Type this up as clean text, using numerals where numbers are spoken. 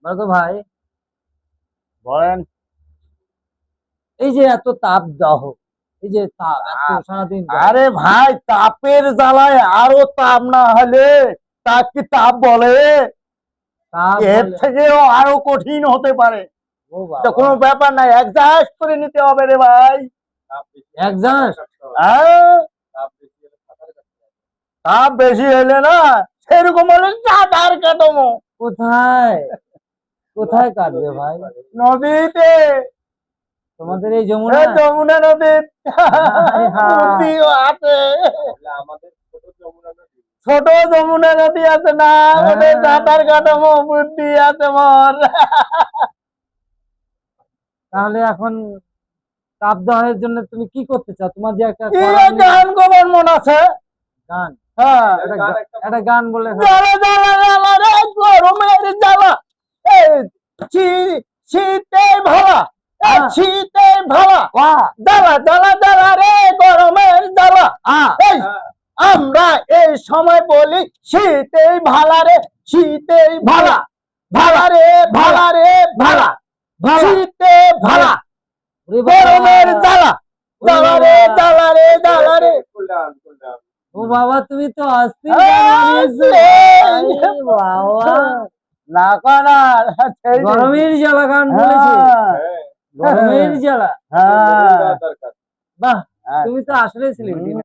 বলতো ভাই, বলেন। এই যে এত তাপ দাহ, এই যে তাপ এত সারাদিন আরে ভাই, তাপের জ্বালায় আরো তাপ না হলে তা কি তাপ বলে? তাপ এর থেকেও আরো কঠিন হতে পারে। ও এটা বাবা, কোনো ব্যাপার না, অ্যাডজাস্ট করে নিতে হবে রে ভাই। একজাস্ট হ্যাঁ, তাপ বেশি হলে না সেরকম হলে সাঁতার কাটবো। কোথায় কোথায় কাটবে ভাই? নদীতে, তোমাদের এই যমুনা? যমুনা নদী আরে হ্যাঁ। নদীও আছে, ছোট যমুনা নদী আছে না, ওদের সাঁতার কাটাবো, বুদ্ধি আছে মোর। তাহলে এখন তাপ দাহের জন্য তুমি কি করতে চাও? তোমার যে একটা গান কবার মন আছে। গান, হ্যাঁ, একটা গান বলে জ্বালা জ্বালা জ্বালা রে গরমের জ্বালা, শীতে ভালা, শীতে ভালা, জ্বালা জ্বালা জ্বালা রে গরমের জ্বালা। এই আমরা এই সময় বলি শীতেই ভালা রে, শীতেই ভালা, ভালা রে ভালা রে ভালা, শীতে ভালা, গরমের জ্বালা, জ্বালা রে জ্বালা রে জ্বালা রে। ও বাবা, তুমি তো অস্থির বাবা, না করা গরমের জ্বালা গান বলেছে, গরমের জ্বালা। হ্যাঁ, বাহ, তুমি তো আসলে সেলিব্রিটি।